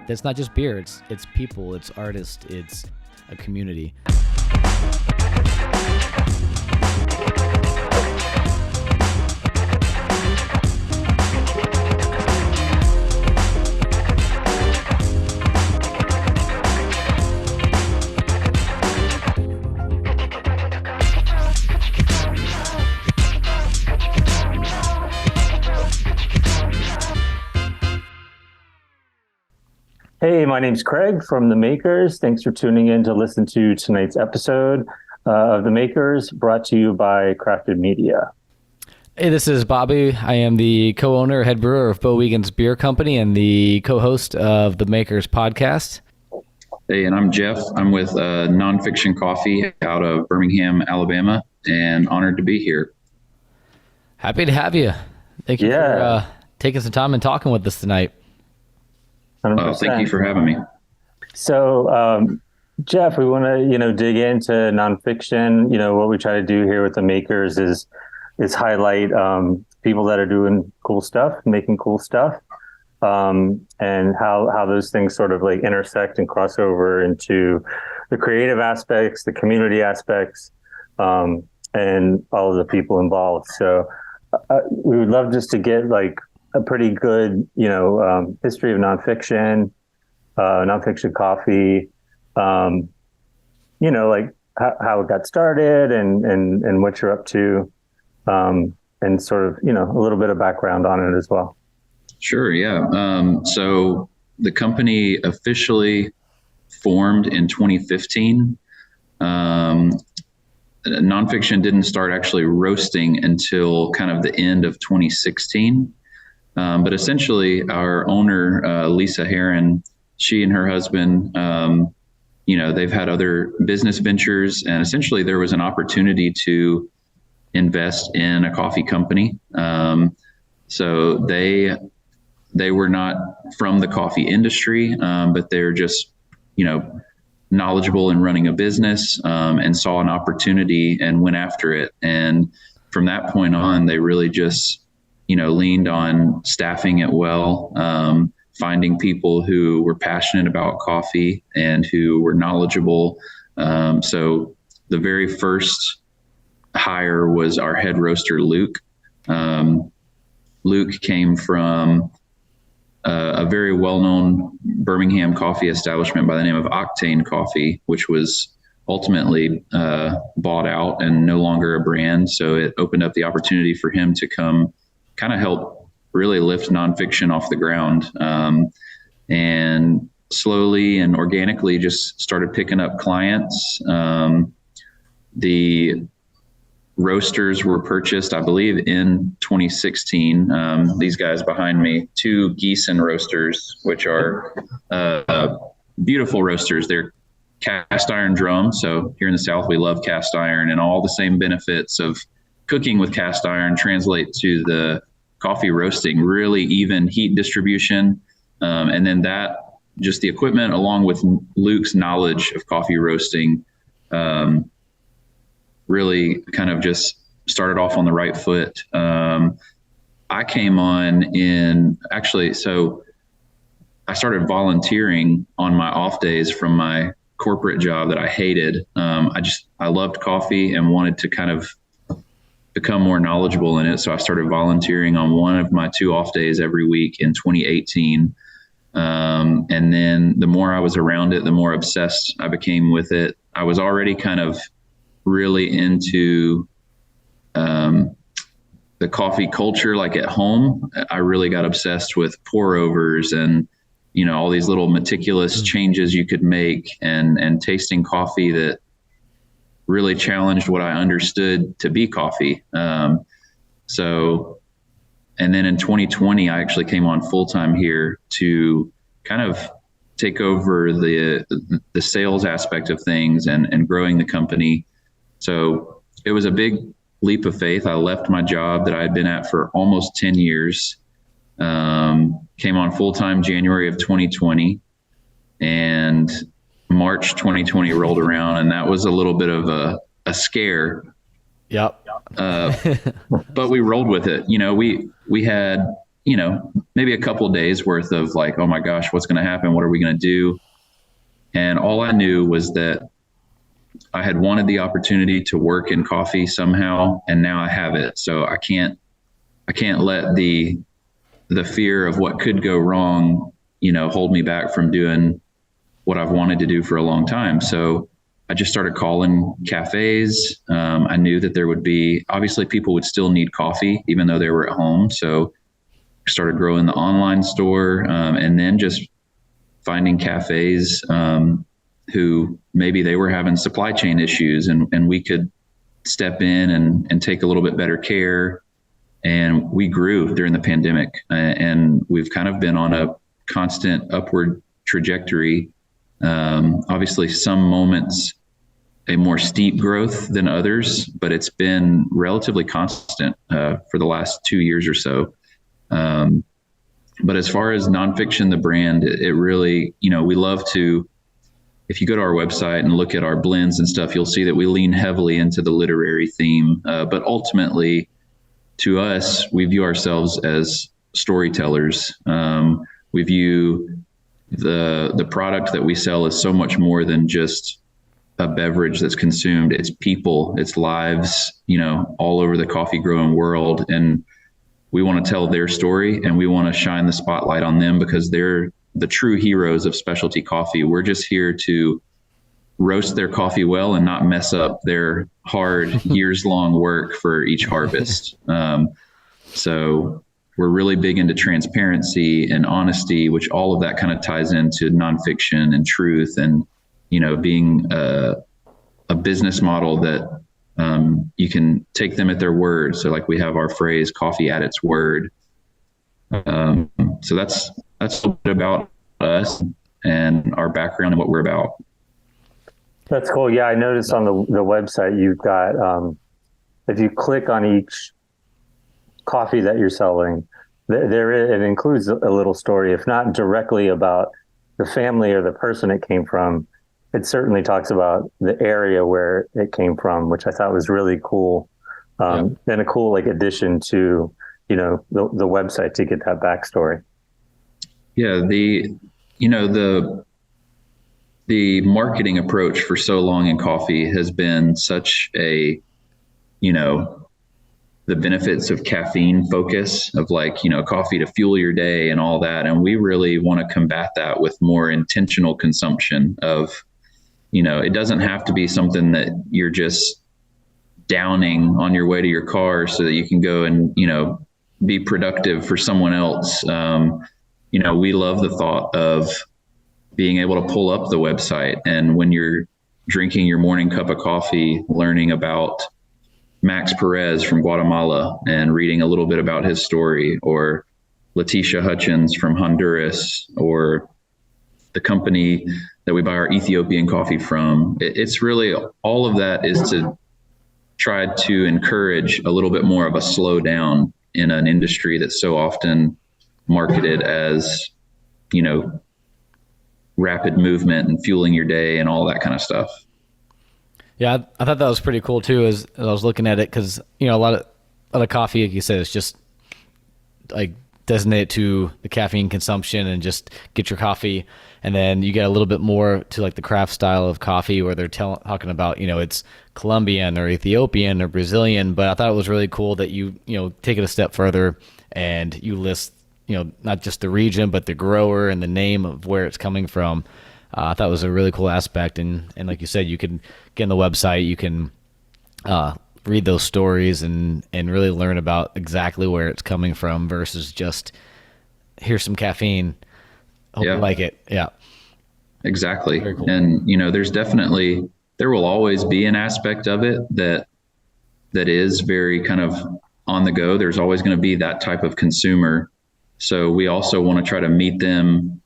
It's not just beer, it's people, it's artists, it's a community. Hey, my name's Craig from The Makers. Thanks for tuning in to listen to tonight's episode of The Makers, brought to you by Crafted Media. Hey, this is Bobby. I am the co-owner, head brewer of Bo Wiegand's Beer Company and the co-host of The Makers podcast. Hey, and I'm Jeff. I'm with Nonfiction Coffee out of Birmingham, Alabama, and honored to be here. Happy to have you. Thank you for taking some time and talking with us tonight. Thank you for having me. So, Jeff, we want to, dig into nonfiction. What we try to do here with The Makers is highlight people that are doing cool stuff, making cool stuff, and how those things sort of like intersect and cross over into the creative aspects, the community aspects, and all of the people involved. So we would love just to get like a pretty good, history of nonfiction coffee, like how it got started and what you're up to, and sort of, a little bit of background on it as well. Sure. Yeah. So the company officially formed in 2015. Nonfiction didn't start actually roasting until kind of the end of 2016. But essentially our owner, Lisa Heron, she and her husband, they've had other business ventures, and essentially there was an opportunity to invest in a coffee company. So they were not from the coffee industry, but they're just, knowledgeable in running a business, and saw an opportunity and went after it. And from that point on, they really just leaned on staffing it well, finding people who were passionate about coffee and who were knowledgeable. So the very first hire was our head roaster, Luke. Luke came from a very well-known Birmingham coffee establishment by the name of Octane Coffee, which was ultimately bought out and no longer a brand. So it opened up the opportunity for him to come kind of help really lift nonfiction off the ground, and slowly and organically just started picking up clients. The roasters were purchased, I believe, in 2016. These guys behind me, 2 Gießen roasters, which are beautiful roasters. They're cast iron drum. So here in the South, we love cast iron, and all the same benefits of cooking with cast iron translate to the coffee roasting, really even heat distribution. And then that, just the equipment along with Luke's knowledge of coffee roasting, really kind of just started off on the right foot. I came on so I started volunteering on my off days from my corporate job that I hated. I loved coffee and wanted to kind of become more knowledgeable in it. So I started volunteering on one of my 2 off days every week in 2018. And then the more I was around it, the more obsessed I became with it. I was already kind of really into the coffee culture, like at home. I really got obsessed with pour overs and, all these little meticulous changes you could make, and tasting coffee that really challenged what I understood to be coffee. And then in 2020, I actually came on full-time here to kind of take over the sales aspect of things and growing the company. So it was a big leap of faith. I left my job that I had been at for almost 10 years, came on full-time January of 2020, and March 2020 rolled around, and that was a little bit of a scare. Yep. But we rolled with it. We had maybe a couple of days worth of like, oh my gosh, what's going to happen? What are we going to do? And all I knew was that I had wanted the opportunity to work in coffee somehow, and now I have it. So I can't let the fear of what could go wrong, hold me back from doing what I've wanted to do for a long time. So I just started calling cafes. I knew that there would be, obviously people would still need coffee, even though they were at home. So I started growing the online store, and then just finding cafes who maybe they were having supply chain issues, and we could step in and take a little bit better care. And we grew during the pandemic, and we've kind of been on a constant upward trajectory. Obviously some moments a more steep growth than others, but it's been relatively constant for the last 2 years or so. But as far as Nonfiction, the brand, it really, we love to, if you go to our website and look at our blends and stuff, you'll see that we lean heavily into the literary theme. But ultimately, to us, we view ourselves as storytellers. We view the product that we sell as so much more than just a beverage that's consumed. It's people, it's lives, all over the coffee growing world. And we want to tell their story, and we want to shine the spotlight on them because they're the true heroes of specialty coffee. We're just here to roast their coffee well and not mess up their hard years-long work for each harvest. So we're really big into transparency and honesty, which all of that kind of ties into nonfiction and truth, and being a business model that you can take them at their word. So like we have our phrase, coffee at its word. So that's a little bit about us and our background and what we're about. That's cool. Yeah, I noticed on the website you've got, if you click on each coffee that you're selling, it includes a little story, if not directly about the family or the person it came from. It certainly talks about the area where it came from, which I thought was really cool. And a cool addition to, the website to get that backstory. Yeah. The marketing approach for so long in coffee has been such a, the benefits of caffeine focus of coffee to fuel your day and all that. And we really want to combat that with more intentional consumption of, it doesn't have to be something that you're just downing on your way to your car so that you can go and, be productive for someone else. We love the thought of being able to pull up the website, and when you're drinking your morning cup of coffee, learning about Max Perez from Guatemala and reading a little bit about his story, or Letitia Hutchins from Honduras, or the company that we buy our Ethiopian coffee from. It's really, all of that is to try to encourage a little bit more of a slow down in an industry that's so often marketed as, rapid movement and fueling your day and all that kind of stuff. Yeah, I thought that was pretty cool too, as I was looking at it, because a lot of coffee, like you said, is just like designated to the caffeine consumption and just get your coffee, and then you get a little bit more to like the craft style of coffee where they're talking about it's Colombian or Ethiopian or Brazilian. But I thought it was really cool that you take it a step further and you list not just the region but the grower and the name of where it's coming from. I thought it was a really cool aspect, and like you said, you can get on the website, you can read those stories and really learn about exactly where it's coming from versus just here's some caffeine. Hope you like it. Yeah, exactly. Very cool. And there will always be an aspect of it that is very kind of on the go. There's always going to be that type of consumer. So we also want to try to meet them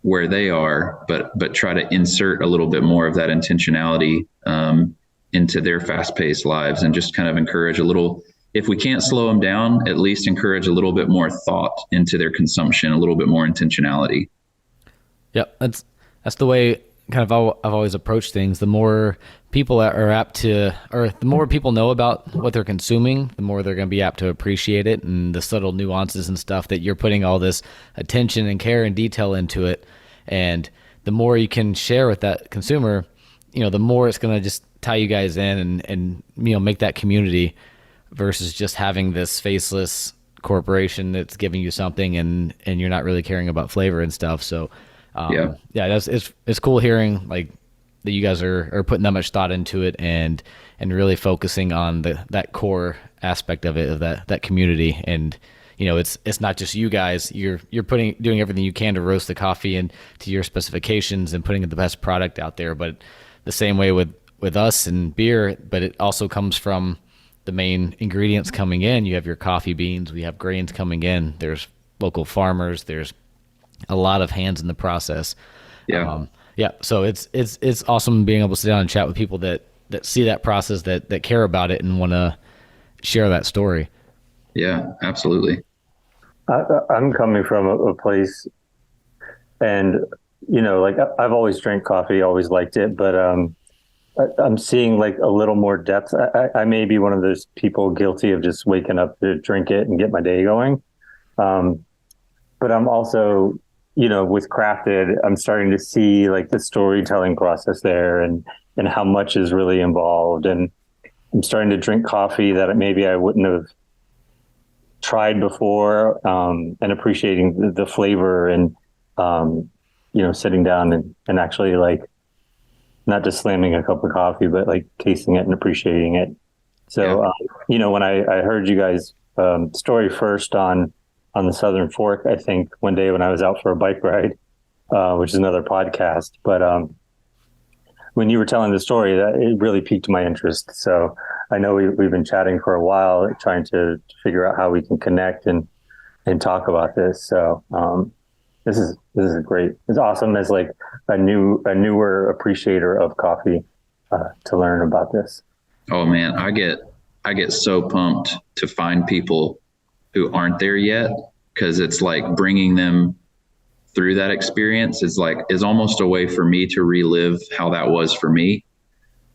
where they are, but try to insert a little bit more of that intentionality into their fast-paced lives, and just kind of encourage a little, if we can't slow them down, at least encourage a little bit more thought into their consumption, a little bit more intentionality. Yep, that's the way kind of I've always approached things, the more people are apt to, or the more people know about what they're consuming, the more they're going to be apt to appreciate it, and the subtle nuances and stuff that you're putting all this attention and care and detail into it. And the more you can share with that consumer, the more it's going to just tie you guys in and make that community, versus just having this faceless corporation that's giving you something and you're not really caring about flavor and stuff. So it's cool hearing like that you guys are putting that much thought into it and really focusing on that core aspect of it, of that community. And it's not just you guys, you're doing everything you can to roast the coffee and to your specifications and putting the best product out there. But the same way with us and beer, but it also comes from the main ingredients coming in. You have your coffee beans, we have grains coming in, there's local farmers, there's a lot of hands in the process. So it's awesome being able to sit down and chat with people that see that process, that care about it and want to share that story. Yeah, absolutely. I'm coming from a place, and like I've always drank coffee, always liked it, but I'm seeing like a little more depth. I may be one of those people guilty of just waking up to drink it and get my day going. But I'm also, with crafted, I'm starting to see like the storytelling process there and how much is really involved. And I'm starting to drink coffee that maybe I wouldn't have tried before, and appreciating the flavor and, sitting down and actually like, not just slamming a cup of coffee, but like tasting it and appreciating it. So, when I heard you guys' story first on the Southern Fork, I think one day when I was out for a bike ride, which is another podcast, but when you were telling the story, that it really piqued my interest. So I know we've been chatting for a while, trying to figure out how we can connect and talk about this. So this is great. It's awesome as like a newer appreciator of coffee to learn about this. Oh man, I get so pumped to find people who aren't there yet, because it's like bringing them through that experience is almost a way for me to relive how that was for me.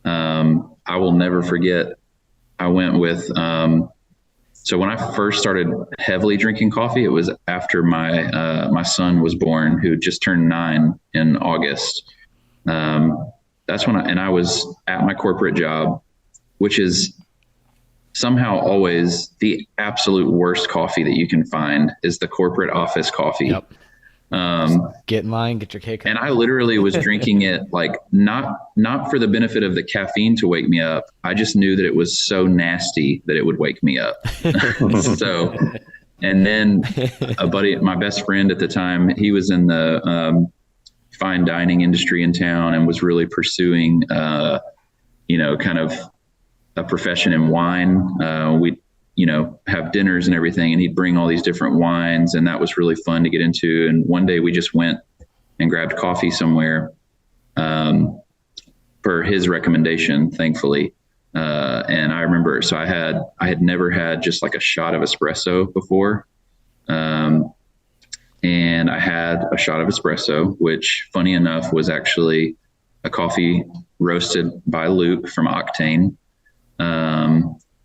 I will never forget. I went with so when I first started heavily drinking coffee, it was after my son was born, who just turned 9 in August. That's when I was at my corporate job, which is somehow always the absolute worst coffee that you can find is the corporate office coffee. Yep. Get in line, get your cake. And I literally was drinking it like not for the benefit of the caffeine to wake me up. I just knew that it was so nasty that it would wake me up. So, and then a buddy, my best friend at the time, he was in the fine dining industry in town and was really pursuing, kind of a profession in wine. We have dinners and everything, and he'd bring all these different wines, and that was really fun to get into. And one day we just went and grabbed coffee somewhere, per his recommendation, thankfully. And I remember, so I had never had just like a shot of espresso before. And I had a shot of espresso, which funny enough was actually a coffee roasted by Luke from Octane.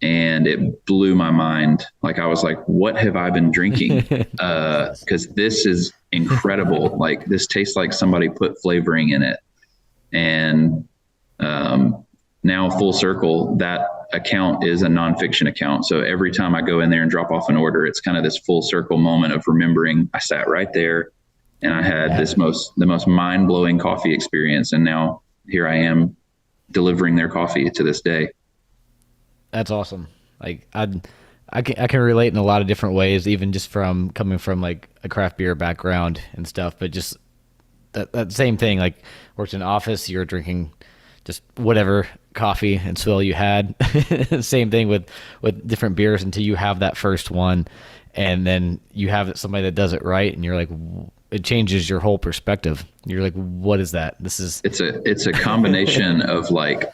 And it blew my mind. Like, I was like, what have I been drinking? Cause this is incredible. Like, this tastes like somebody put flavoring in it. And, now full circle, that account is a nonfiction account. So every time I go in there and drop off an order, it's kind of this full circle moment of remembering I sat right there and I had the most mind blowing coffee experience. And now here I am delivering their coffee to this day. That's awesome. Like I can relate in a lot of different ways, even just from coming from like a craft beer background and stuff, but just that same thing, like worked in an office, you're drinking just whatever coffee and swill you had. Same thing with different beers until you have that first one, and then you have somebody that does it right, and you're like, it changes your whole perspective. You're like, what is that? It's a combination of like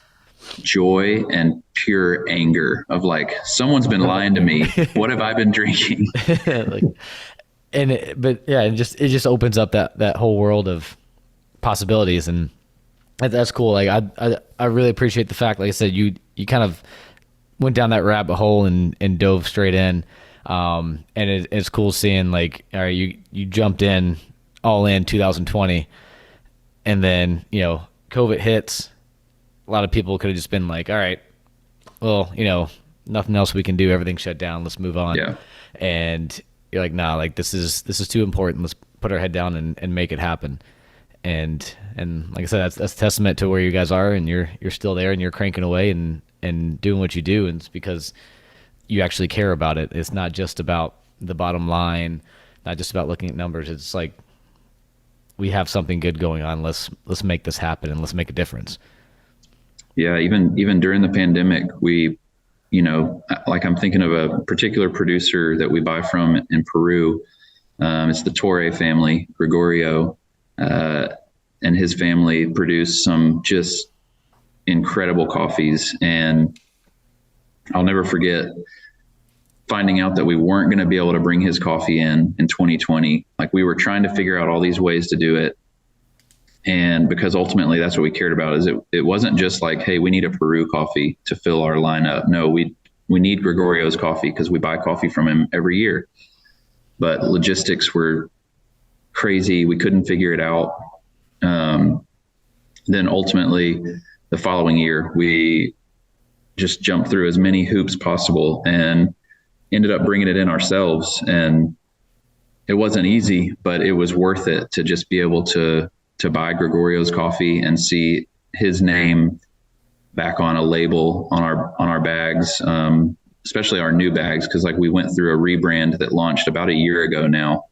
joy and pure anger of like, someone's been lying to me. What have I been drinking? It just opens up that whole world of possibilities. And That's cool. Like I really appreciate the fact, like I said, you kind of went down that rabbit hole and dove straight in. And it's cool seeing like, all right, you jumped in all in 2020, and then, COVID hits. A lot of people could have just been like, all right, well, nothing else we can do. Everything's shut down. Let's move on. Yeah. And you're like, nah, like this is too important. Let's put our head down and make it happen. And like I said, that's a testament to where you guys are, and you're still there, and you're cranking away and doing what you do. And it's because you actually care about it. It's not just about the bottom line, not just about looking at numbers. It's like, we have something good going on. Let's make this happen, and let's make a difference. Yeah. Even during the pandemic, we, like I'm thinking of a particular producer that we buy from in Peru. It's the Torre family, Gregorio, and his family produce some just incredible coffees. And I'll never forget finding out that we weren't going to be able to bring his coffee in 2020. Like, we were trying to figure out all these ways to do it. And because ultimately that's what we cared about, is it wasn't just like, hey, we need a Peru coffee to fill our lineup. No, we need Gregorio's coffee because we buy coffee from him every year. But logistics were crazy. We couldn't figure it out. Then ultimately the following year, we just jumped through as many hoops possible and ended up bringing it in ourselves. And it wasn't easy, but it was worth it to just be able to buy Gregorio's coffee and see his name back on a label on our bags, especially our new bags, because like we went through a rebrand that launched about a year ago now,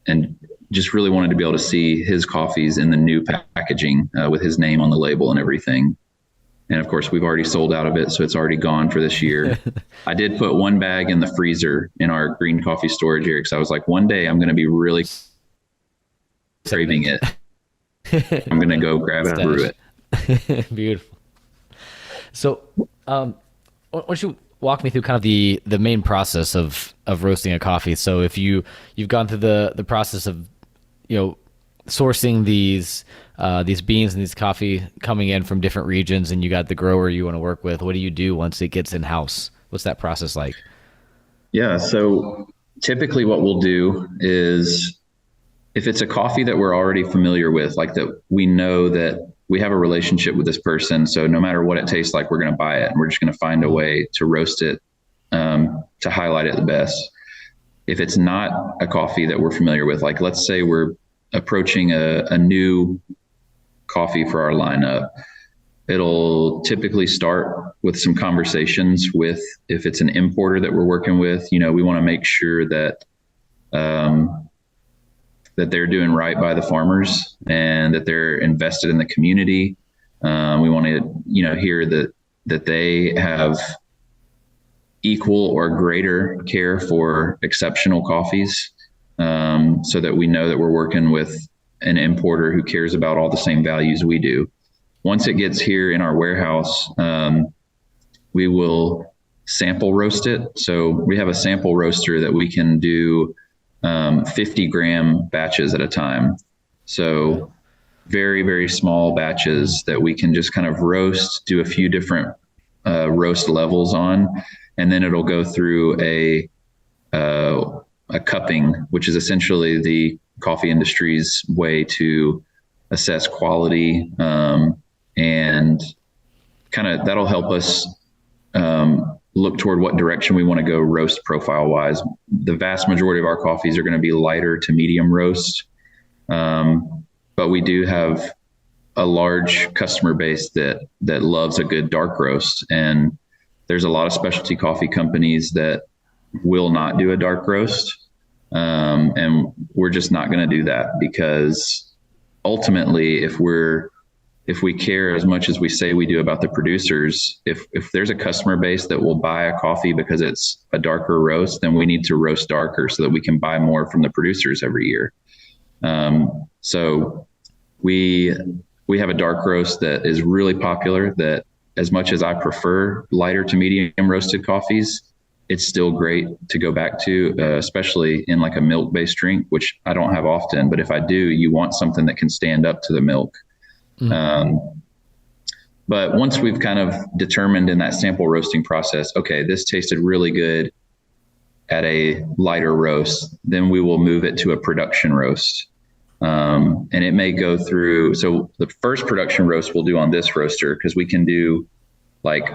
and just really wanted to be able to see his coffees in the new packaging with his name on the label and everything. And of course, we've already sold out of it, so it's already gone for this year. I did put one bag in the freezer in our green coffee storage area, because I was like, one day I'm going to be really craving it. I'm going to go grab it and brew it. Beautiful. So, why don't you walk me through kind of the main process of roasting a coffee? So if you've gone through the process of, sourcing these beans and these coffee coming in from different regions, and you got the grower you want to work with, what do you do once it gets in house? What's that process like? Yeah. So typically what we'll do is, if it's a coffee that we're already familiar with, like that we know that we have a relationship with this person, so no matter what it tastes like, we're going to buy it, and we're just going to find a way to roast it to highlight it the best. If it's not a coffee that we're familiar with, like let's say we're approaching a new coffee for our lineup, it'll typically start with some conversations with, if it's an importer that we're working with, we want to make sure that that they're doing right by the farmers and that they're invested in the community. We want to, hear that they have equal or greater care for exceptional coffees, so that we know that we're working with an importer who cares about all the same values we do. Once it gets here in our warehouse, we will sample roast it. So we have a sample roaster that we can do 50-gram batches at a time. So very, very small batches that we can just kind of roast, do a few different roast levels on, and then it'll go through a cupping, which is essentially the coffee industry's way to assess quality, and kind of that'll help us look toward what direction we want to go roast profile wise. The vast majority of our coffees are going to be lighter to medium roast. But we do have a large customer base that loves a good dark roast. And there's a lot of specialty coffee companies that will not do a dark roast. And we're just not going to do that, because ultimately, if we care as much as we say we do about the producers, if there's a customer base that will buy a coffee because it's a darker roast, then we need to roast darker so that we can buy more from the producers every year. So we have a dark roast that is really popular, that as much as I prefer lighter to medium roasted coffees, it's still great to go back to, especially in like a milk-based drink, which I don't have often, but if I do, you want something that can stand up to the milk. But once we've kind of determined in that sample roasting process, okay, this tasted really good at a lighter roast, then we will move it to a production roast. And it may go through, so the first production roast we'll do on this roaster, because we can do like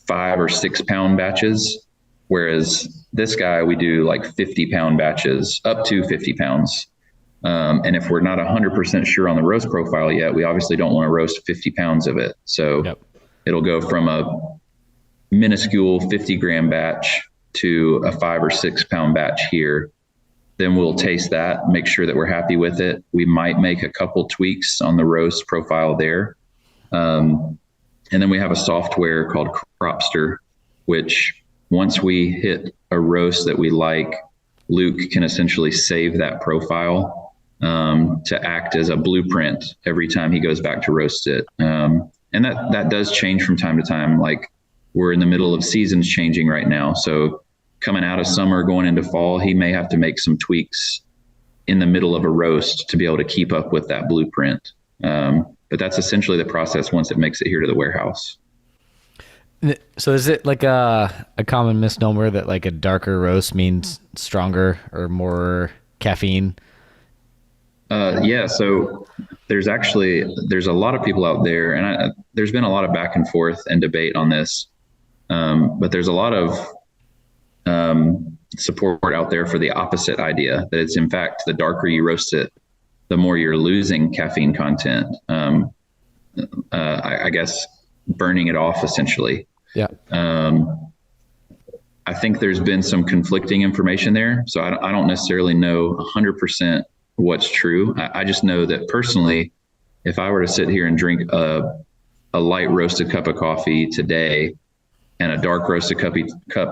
5 or 6 pound batches, whereas this guy, we do like 50-pound batches, up to 50 pounds. And if we're not 100% sure on the roast profile yet, we obviously don't want to roast 50 pounds of it. So it'll go from a minuscule 50-gram batch to a 5 or 6 pound batch here. Then we'll taste that, make sure that we're happy with it. We might make a couple tweaks on the roast profile there. And then we have a software called Cropster, which once we hit a roast that we like, Luke can essentially save that profile to act as a blueprint every time he goes back to roast it. And that does change from time to time. Like, we're in the middle of seasons changing right now. So coming out of summer, going into fall, he may have to make some tweaks in the middle of a roast to be able to keep up with that blueprint. But that's essentially the process once it makes it here to the warehouse. So is it like a common misnomer that like a darker roast means stronger or more caffeine? Yeah. So there's a lot of people out there, and there's been a lot of back and forth and debate on this. But there's a lot of support out there for the opposite idea, that it's in fact, the darker you roast it, the more you're losing caffeine content. I guess burning it off essentially. Yeah. I think there's been some conflicting information there. So I don't necessarily know 100% what's true. I just know that personally, if I were to sit here and drink a light roasted cup of coffee today and a dark roasted cup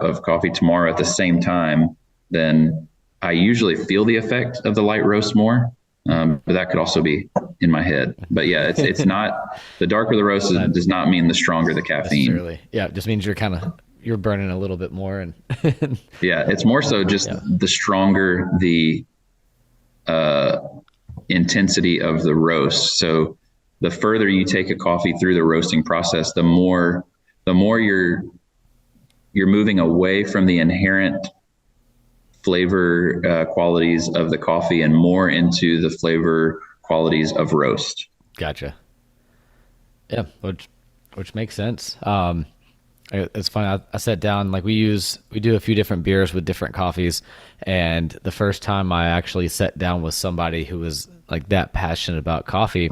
of coffee tomorrow at the same time, then I usually feel the effect of the light roast more. But that could also be in my head. But yeah, it's not, the darker the roast does not mean the stronger the caffeine. Yeah, it just means you're burning a little bit more. And yeah, it's more so just the stronger the intensity of the roast. So the further you take a coffee through the roasting process, the more you're moving away from the inherent flavor qualities of the coffee and more into the flavor qualities of roast. Gotcha. Yeah, which makes sense. It's funny. I sat down, like we do a few different beers with different coffees, and the first time I actually sat down with somebody who was like that passionate about coffee,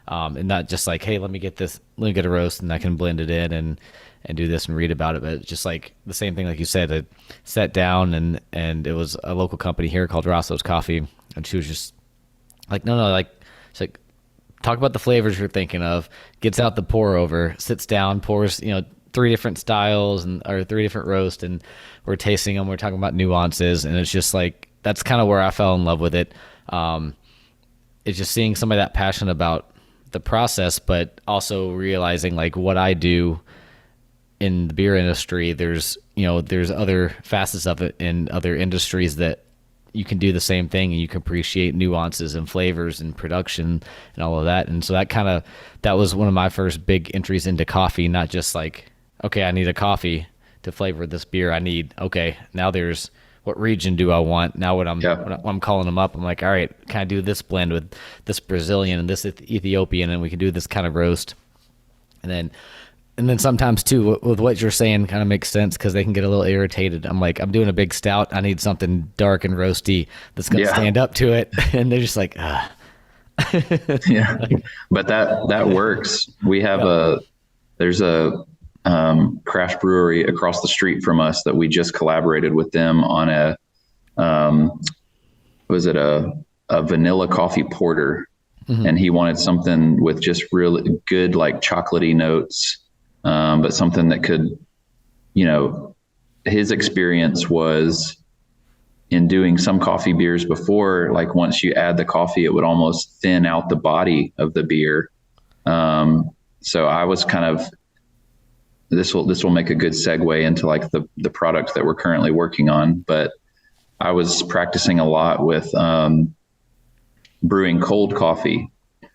and not just like, hey, let me get a roast and I can blend it in and do this and read about it. But it's just like the same thing, like you said, I sat down and it was a local company here called Rosso's Coffee. And she was just like, no, like, it's like, talk about the flavors you're thinking of, gets out the pour over, sits down, pours, 3 different styles or 3 different roasts, and we're tasting them. We're talking about nuances. And it's just like, that's kind of where I fell in love with it. It's just seeing somebody that passionate about the process, but also realizing like what I do in the beer industry, there's other facets of it in other industries that you can do the same thing and you can appreciate nuances and flavors and production and all of that. And so that was one of my first big entries into coffee, not just like, okay, I need a coffee to flavor this beer. Now there's, what region do I want? Now when I'm calling them up, I'm like, all right, can I do this blend with this Brazilian and this Ethiopian, and we can do this kind of roast. And then sometimes too, with what you're saying kind of makes sense, because they can get a little irritated. I'm like, I'm doing a big stout. I need something dark and roasty that's going to stand up to it. And they're just like, ah. Yeah, but that works. We have there's a craft brewery across the street from us that we just collaborated with them on a vanilla coffee porter. Mm-hmm. And he wanted something with just really good, like chocolatey notes, but something that could, his experience was in doing some coffee beers before, like once you add the coffee, it would almost thin out the body of the beer. So I was kind of, this will make a good segue into like the product that we're currently working on, but I was practicing a lot with brewing cold coffee.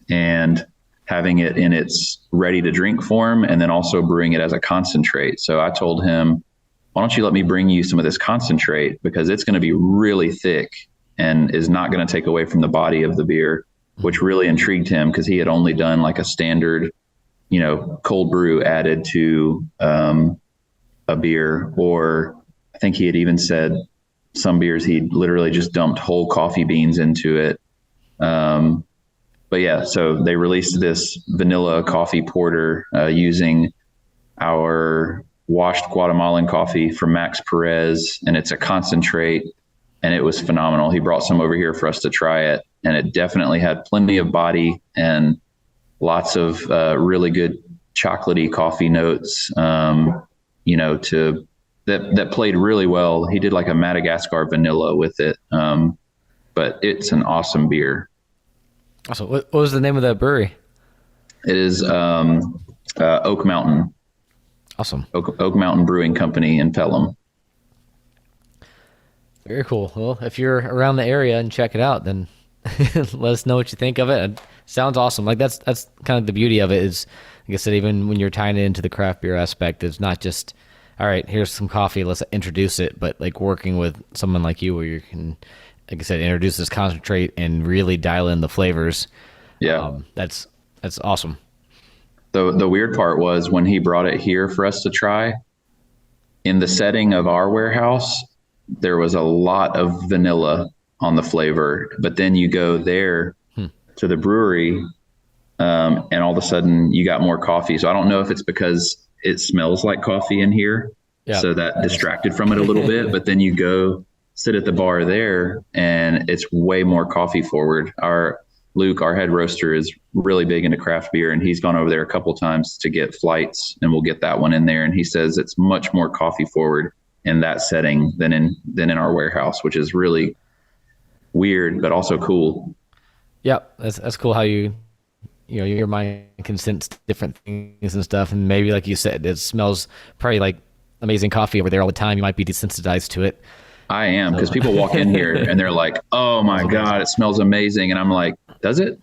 And having it in its ready to drink form, and then also brewing it as a concentrate. So I told him, why don't you let me bring you some of this concentrate, because it's going to be really thick and is not going to take away from the body of the beer, which really intrigued him because he had only done like a standard, cold brew added to a beer. Or I think he had even said some beers he'd literally just dumped whole coffee beans into it. But yeah, so they released this vanilla coffee porter using our washed Guatemalan coffee from Max Perez, and it's a concentrate, and it was phenomenal. He brought some over here for us to try it, and it definitely had plenty of body and lots of really good chocolatey coffee notes, that played really well. He did like a Madagascar vanilla with it, but it's an awesome beer. Also, what was the name of that brewery? It is Oak Mountain. Awesome. Oak Mountain Brewing Company in Pelham. Very cool. Well, if you're around the area and check it out, then let us know what you think of it. It sounds awesome. Like that's kind of the beauty of it is, like I said, even when you're tying it into the craft beer aspect, it's not just, all right, here's some coffee, let's introduce it, but like working with someone like you where you can, like I said, introduce this concentrate and really dial in the flavors. Yeah. That's awesome. The weird part was when he brought it here for us to try, in the setting of our warehouse, there was a lot of vanilla on the flavor, but then you go there to the brewery, and all of a sudden you got more coffee. So I don't know if it's because it smells like coffee in here, so that distracted from it a little bit, but then you go sit at the bar there and it's way more coffee forward. Luke, our head roaster, is really big into craft beer, and he's gone over there a couple times to get flights, and we'll get that one in there. And he says it's much more coffee forward in that setting than in our warehouse, which is really weird, but also cool. Yep. That's cool how your mind can sense different things and stuff. And maybe, like you said, it smells probably like amazing coffee over there all the time. You might be desensitized to it. I am, because people walk in here and they're like, oh my God, it smells amazing. And I'm like, does it?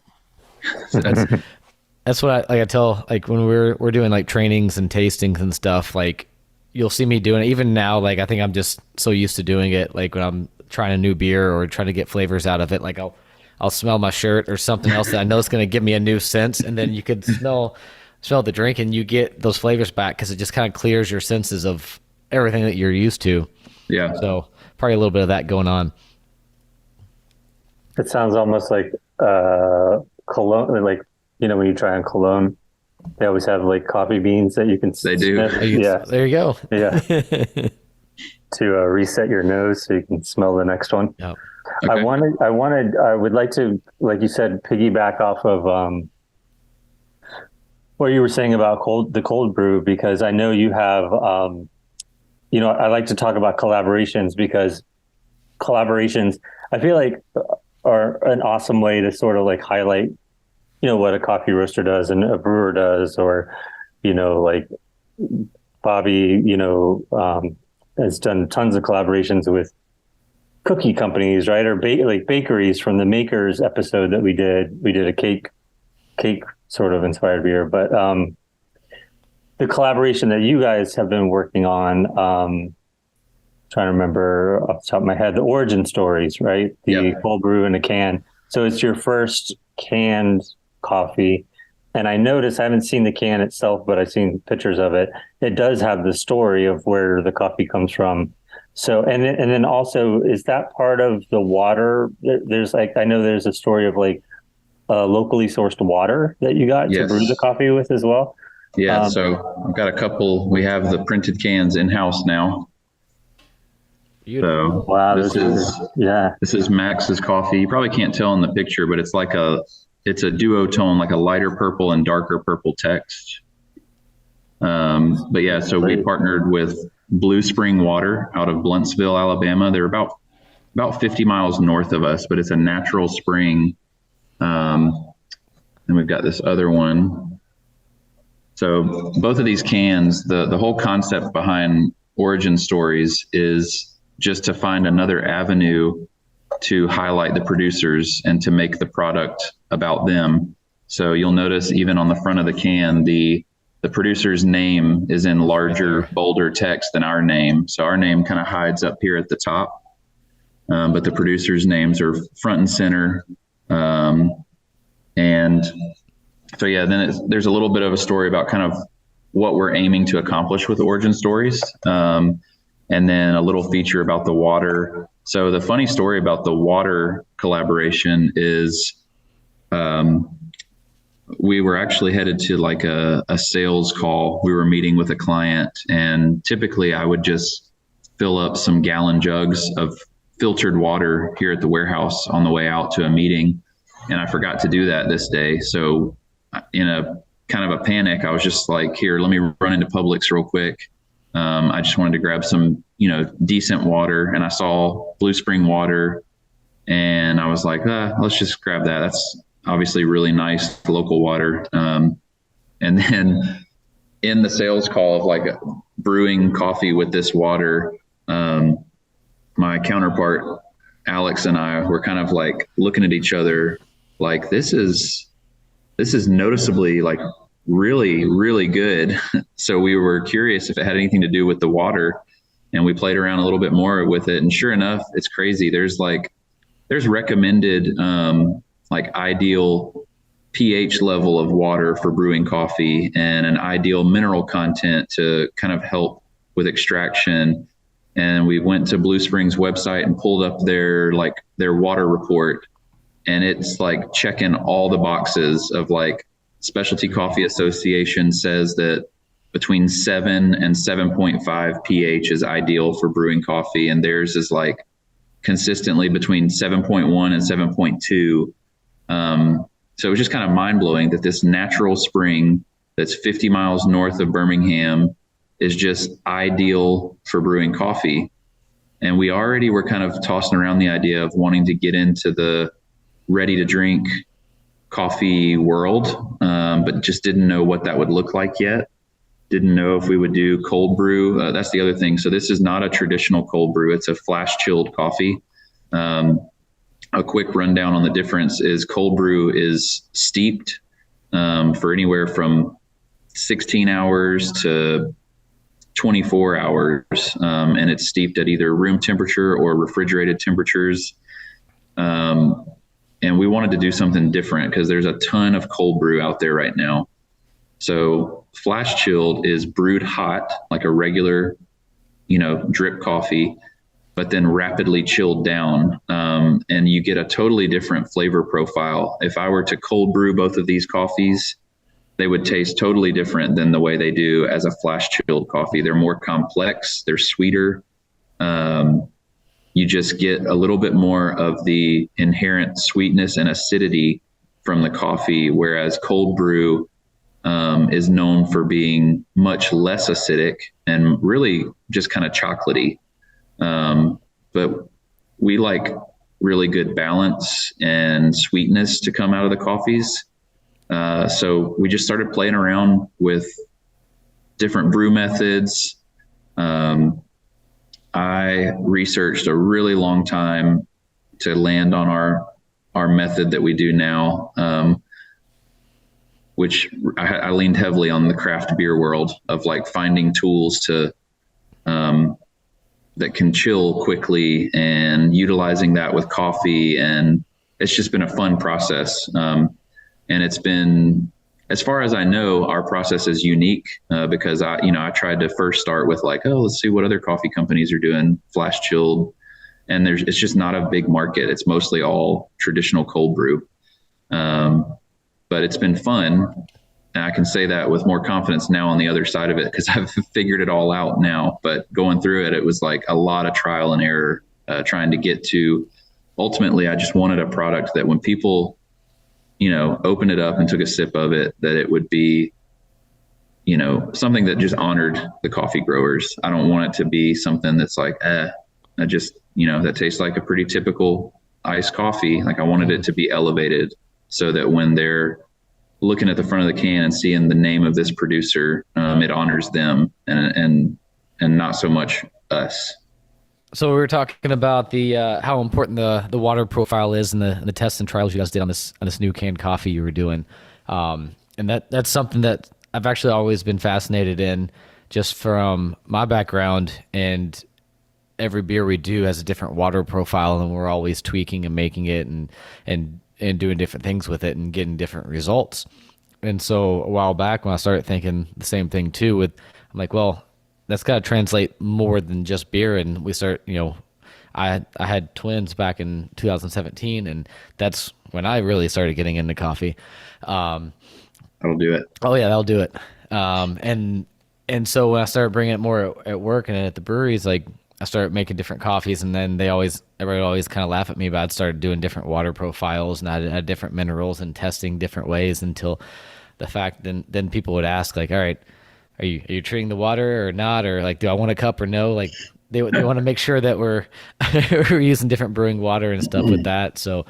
That's what I tell, like when we're doing like trainings and tastings and stuff, like you'll see me doing it even now. Like, I think I'm just so used to doing it. Like when I'm trying a new beer or trying to get flavors out of it, like I'll smell my shirt or something else that I know is going to give me a new sense. And then you could smell the drink and you get those flavors back, because it just kind of clears your senses of everything that you're used to. Yeah. So probably a little bit of that going on. It sounds almost like cologne, like, when you try on cologne, they always have like coffee beans that you can They do. Yeah. There you go. Yeah. To reset your nose so you can smell the next one. Yep. Okay. I would like to, like you said, piggyback off of what you were saying about the cold brew, because I know you have, I like to talk about collaborations, because collaborations, I feel like, are an awesome way to sort of like highlight, what a coffee roaster does and a brewer does, or, like Bobby, has done tons of collaborations with cookie companies, right? Or like bakeries. From the Makers episode that we did a cake sort of inspired beer, but the collaboration that you guys have been working on, trying to remember off the top of my head, the origin stories, right? The cold brew in a can. So it's your first canned coffee. And I noticed, I haven't seen the can itself, but I've seen pictures of it. It does have the story of where the coffee comes from. So, and then also, is that part of the water? There's like, I know there's a story of like locally sourced water that you got to brew the coffee with as well. Yeah. So I've got a couple, we have the printed cans in-house now. Beautiful. So wow, this is Max's coffee. You probably can't tell in the picture, but it's like it's a duotone, like a lighter purple and darker purple text. But yeah, so we partnered with Blue Spring Water out of Bluntsville, Alabama. They're about 50 miles north of us, but it's a natural spring. And we've got this other one. So both of these cans, the whole concept behind Origin Stories is just to find another avenue to highlight the producers and to make the product about them. So you'll notice even on the front of the can, the producer's name is in larger, bolder text than our name. So our name kind of hides up here at the top, but the producers' names are front and center. And so, yeah, then there's a little bit of a story about kind of what we're aiming to accomplish with Origin Stories. And then a little feature about the water. So the funny story about the water collaboration is we were actually headed to like a sales call. We were meeting with a client, and typically I would just fill up some gallon jugs of filtered water here at the warehouse on the way out to a meeting. And I forgot to do that this day. So in a kind of a panic, I was just like, here, let me run into Publix real quick. I just wanted to grab some, decent water, and I saw Blue Spring water, and I was like, let's just grab that. That's obviously really nice local water. And then in the sales call of like brewing coffee with this water, my counterpart, Alex, and I were kind of like looking at each other like, this is noticeably like really, really good. So we were curious if it had anything to do with the water, and we played around a little bit more with it. And sure enough, it's crazy. There's recommended like ideal pH level of water for brewing coffee, and an ideal mineral content to kind of help with extraction. And we went to Blue Spring's website and pulled up their water report, and it's like checking all the boxes of like Specialty Coffee Association says that between 7 and 7.5 pH is ideal for brewing coffee, and theirs is like consistently between 7.1 and 7.2. So it was just kind of mind blowing that this natural spring that's 50 miles north of Birmingham is just ideal for brewing coffee. And we already were kind of tossing around the idea of wanting to get into the ready to drink coffee world, but just didn't know what that would look like yet. Didn't know if we would do cold brew. That's the other thing. So this is not a traditional cold brew. It's a flash chilled coffee. A quick rundown on the difference is cold brew is steeped for anywhere from 16 hours to 24 hours. And it's steeped at either room temperature or refrigerated temperatures. And we wanted to do something different because there's a ton of cold brew out there right now. So flash chilled is brewed hot, like a regular, drip coffee, but then rapidly chilled down. And you get a totally different flavor profile. If I were to cold brew both of these coffees, they would taste totally different than the way they do as a flash chilled coffee. They're more complex, they're sweeter. You just get a little bit more of the inherent sweetness and acidity from the coffee, whereas cold brew is known for being much less acidic and really just kind of chocolatey. But we like really good balance and sweetness to come out of the coffees. So we just started playing around with different brew methods. I researched a really long time to land on our method that we do now, which I leaned heavily on the craft beer world of like finding tools to that can chill quickly and utilizing that with coffee. And it's just been a fun process. And it's been, as far as I know, our process is unique because I tried to first start with like, let's see what other coffee companies are doing flash chilled. And it's just not a big market. It's mostly all traditional cold brew. But it's been fun. And I can say that with more confidence now on the other side of it because I've figured it all out now. But going through it, it was like a lot of trial and error trying to get to. Ultimately, I just wanted a product that when people, opened it up and took a sip of it, that it would be, something that just honored the coffee growers. I don't want it to be something that's like, that tastes like a pretty typical iced coffee. Like I wanted it to be elevated so that when they're looking at the front of the can and seeing the name of this producer, it honors them and not so much us. So we were talking about the how important the water profile is and the tests and trials you guys did on this new canned coffee you were doing. And that's something that I've actually always been fascinated in, just from my background. And every beer we do has a different water profile, and we're always tweaking and making it and doing different things with it and getting different results. And so a while back when I started thinking the same thing too, I'm like, well, that's got to translate more than just beer. And we start, I had twins back in 2017, and that's when I really started getting into coffee. That'll do it. Oh yeah, that'll do it. And so when I started bringing it more at work and at the breweries, like I started making different coffees, and then everybody always kind of laugh at me, but I'd started doing different water profiles, and I'd add different minerals and testing different ways until then people would ask, like, all right, are you treating the water or not? Or like, do I want a cup or no? Like they want to make sure that we're we're using different brewing water and stuff with that. So,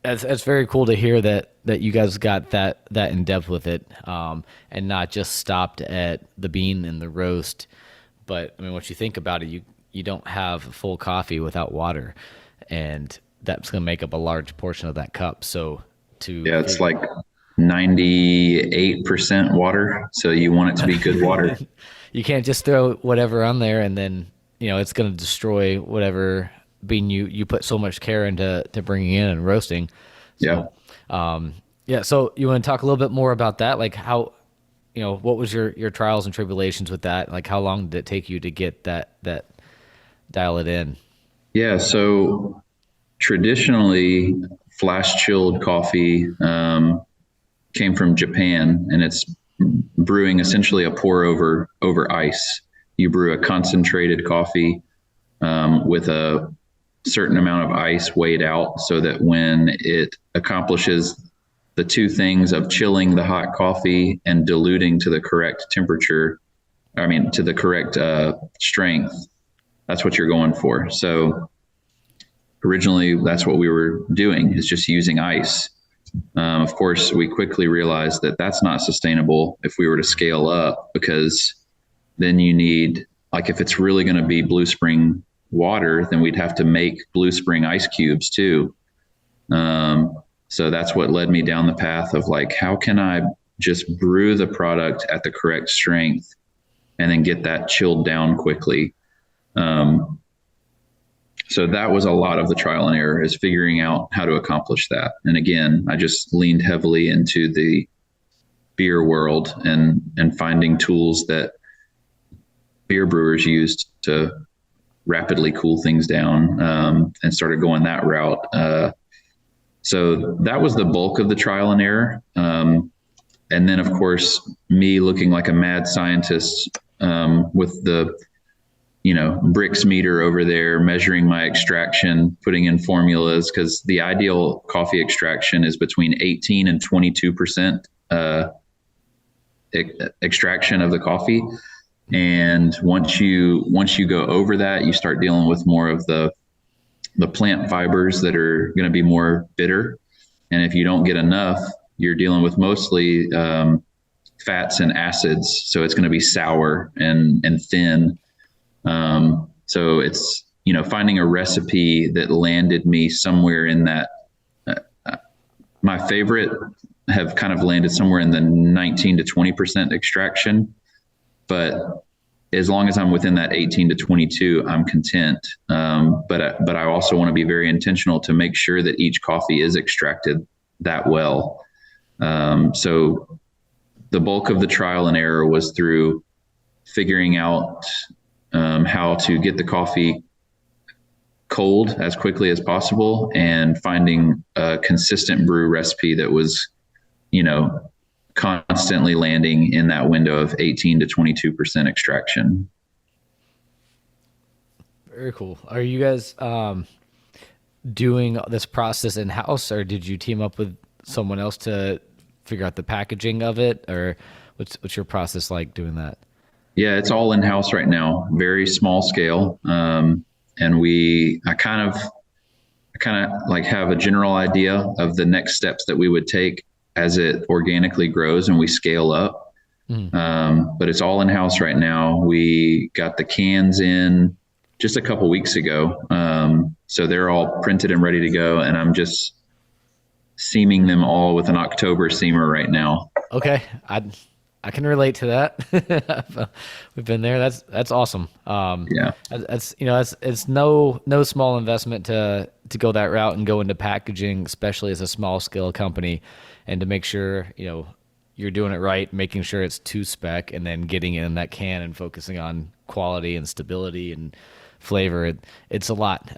it's very cool to hear that you guys got that in depth with it, and not just stopped at the bean and the roast. But I mean, once you think about it, you don't have full coffee without water, and that's going to make up a large portion of that cup. So it's like 98% water. So you want it to be good water. You can't just throw whatever on there, and then it's going to destroy whatever bean you put so much care into bringing in and roasting. So, So you want to talk a little bit more about that? Like how, what was your trials and tribulations with that? Like how long did it take you to get that dial it in? Yeah. So traditionally, flash chilled coffee came from Japan, and it's brewing essentially a pour over ice. You brew a concentrated coffee with a certain amount of ice weighed out, so that when it accomplishes the two things of chilling the hot coffee and diluting to the correct temperature, to the correct strength, that's what you're going for. So originally, that's what we were doing, is just using ice. Of course, we quickly realized that that's not sustainable if we were to scale up, because then you need, like, if it's really going to be Blue Spring water, then we'd have to make Blue Spring ice cubes too. So that's what led me down the path of, like, how can I just brew the product at the correct strength and then get that chilled down quickly. So that was a lot of the trial and error, is figuring out how to accomplish that. And again, I just leaned heavily into the beer world and finding tools that beer brewers used to rapidly cool things down, and started going that route. So that was the bulk of the trial and error. And then, of course, me looking like a mad scientist with the bricks meter over there, measuring my extraction, putting in formulas, because the ideal coffee extraction is between 18 and 22% extraction of the coffee. And once you go over that, you start dealing with more of the plant fibers that are going to be more bitter. And if you don't get enough, you're dealing with mostly fats and acids. So it's going to be sour and thin. So it's, finding a recipe that landed me somewhere in that. My favorite have kind of landed somewhere in the 19 to 20% extraction. But as long as I'm within that 18 to 22, I'm content. But I also want to be very intentional to make sure that each coffee is extracted that well. So the bulk of the trial and error was through figuring out how to get the coffee cold as quickly as possible, and finding a consistent brew recipe that was, constantly landing in that window of 18 to 22% extraction. Very cool. Are you guys doing this process in-house, or did you team up with someone else to figure out the packaging of it, or what's your process like doing that? Yeah, it's all in-house right now, very small scale. And I kind of like have a general idea of the next steps that we would take as it organically grows and we scale up. But it's all in-house right now. We got the cans in just a couple weeks ago. So they're all printed and ready to go. And I'm just seaming them all with an October seamer right now. Okay, I can relate to that. We've been there. That's awesome. Yeah. That's it's no small investment to go that route and go into packaging, especially as a small scale company, and to make sure you're doing it right, making sure it's to spec, and then getting it in that can and focusing on quality and stability and flavor. It's a lot.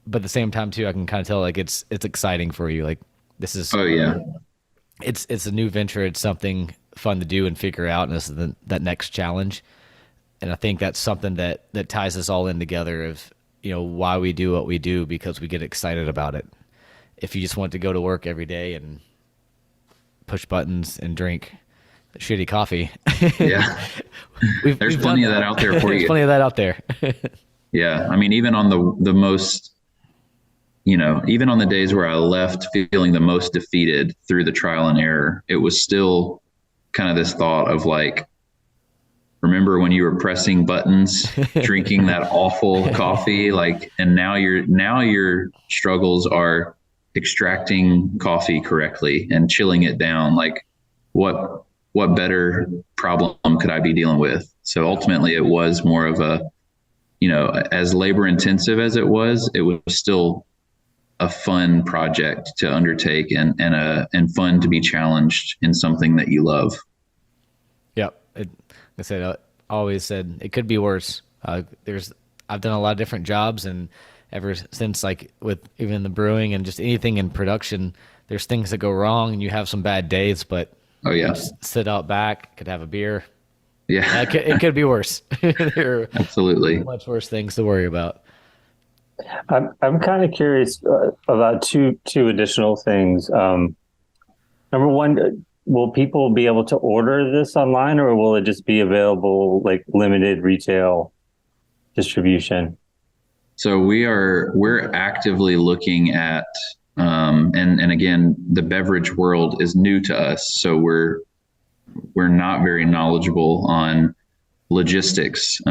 But at the same time too, I can kind of tell like it's exciting for you. Like this is Oh yeah. it's a new venture. It's something fun to do and figure out, and this is that next challenge. And I think that's something that ties us all in together of why we do what we do, because we get excited about it. If you just want to go to work every day and push buttons and drink shitty coffee, Yeah. There's plenty of that out there for There's you. plenty of that out there. Yeah. I mean, even on the most, even on the days where I left feeling the most defeated through the trial and error, it was still kind of this thought of like, remember when you were pressing buttons, drinking that awful coffee, like, and now your struggles are extracting coffee correctly and chilling it down. Like what better problem could I be dealing with? So ultimately it was more of a, as labor intensive as it was still a fun project to undertake and fun to be challenged in something that you love. Yep. I always said it could be worse. I've done a lot of different jobs, and ever since, like with even the brewing and just anything in production, there's things that go wrong and you have some bad days, but Oh yeah. just sit out back, could have a beer. Yeah. It could be worse. There are Absolutely. much worse things to worry about. I'm kind of curious about two additional things. Number one, will people be able to order this online, or will it just be available like limited retail distribution? So we're actively looking at and again, the beverage world is new to us, so we're not very knowledgeable on logistics.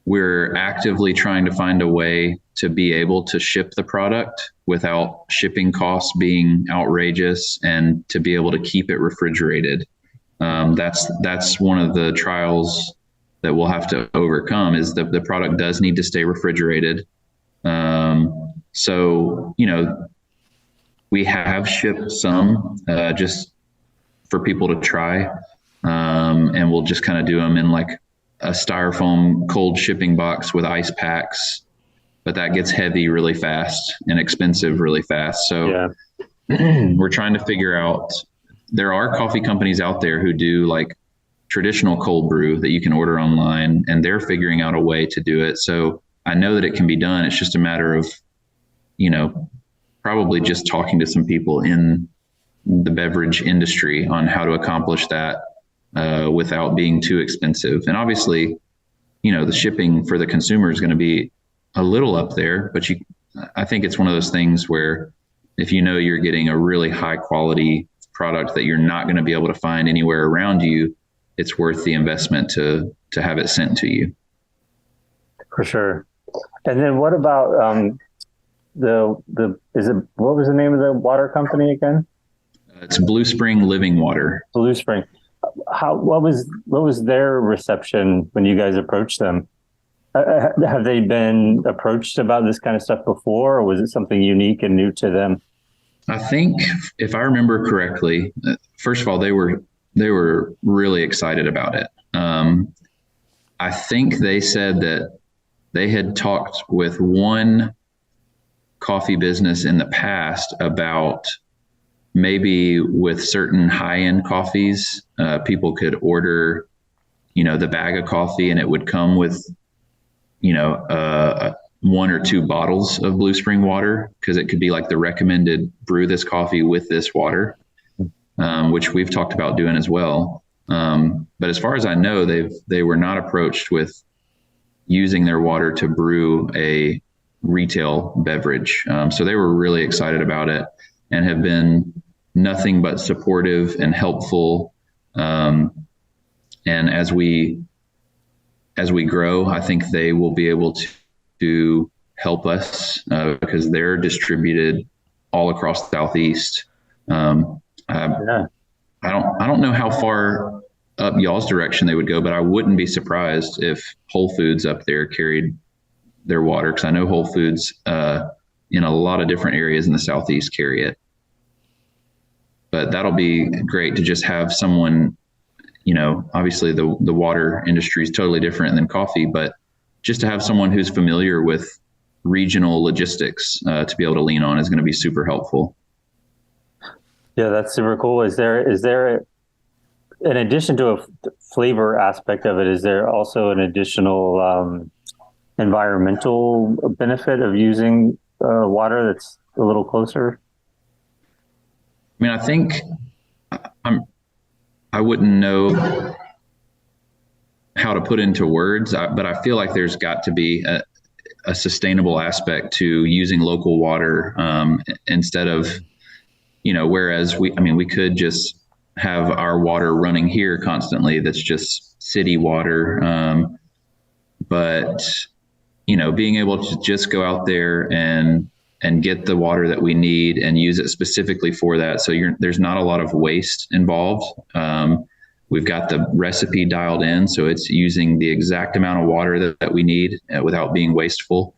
We're actively trying to find a way to be able to ship the product without shipping costs being outrageous, and to be able to keep it refrigerated. That's one of the trials that we'll have to overcome, is that the product does need to stay refrigerated. So, we have shipped some just for people to try, and we'll just kind of do them in like a styrofoam cold shipping box with ice packs, but that gets heavy really fast and expensive really fast. So we're trying to figure out, there are coffee companies out there who do like traditional cold brew that you can order online, and they're figuring out a way to do it. So I know that it can be done. It's just a matter of, probably just talking to some people in the beverage industry on how to accomplish that without being too expensive. And obviously, the shipping for the consumer is going to be a little up there, but I think it's one of those things where if you're getting a really high quality product that you're not going to be able to find anywhere around you, it's worth the investment to have it sent to you. For sure. And then what about what was the name of the water company again? It's Blue Spring Living Water. Blue Spring. What was their reception when you guys approached them? Have they been approached about this kind of stuff before, or was it something unique and new to them? I think, if I remember correctly, first of all, they were really excited about it. I think they said that they had talked with one coffee business in the past about maybe with certain high-end coffees, people could order, the bag of coffee, and it would come with, one or two bottles of Blue Spring water, because it could be like the recommended brew this coffee with this water, which we've talked about doing as well. But as far as I know, they were not approached with using their water to brew a retail beverage. So they were really excited about it and have been nothing but supportive and helpful. And as we grow, I think they will be able to help us because they're distributed all across the Southeast. Yeah. I don't know how far up y'all's direction they would go, but I wouldn't be surprised if Whole Foods up there carried their water, because I know Whole Foods in a lot of different areas in the Southeast carry it. But that'll be great to just have someone, obviously the water industry is totally different than coffee, but just to have someone who's familiar with regional logistics to be able to lean on is going to be super helpful. Yeah, that's super cool. Is there, in addition to a flavor aspect of it, is there also an additional environmental benefit of using water that's a little closer? I mean, I think I wouldn't know how to put into words, but I feel like there's got to be a sustainable aspect to using local water instead of, whereas we could just have our water running here constantly. That's just city water. But, being able to just go out there and get the water that we need and use it specifically for that. So there's not a lot of waste involved. We've got the recipe dialed in, so it's using the exact amount of water that we need without being wasteful.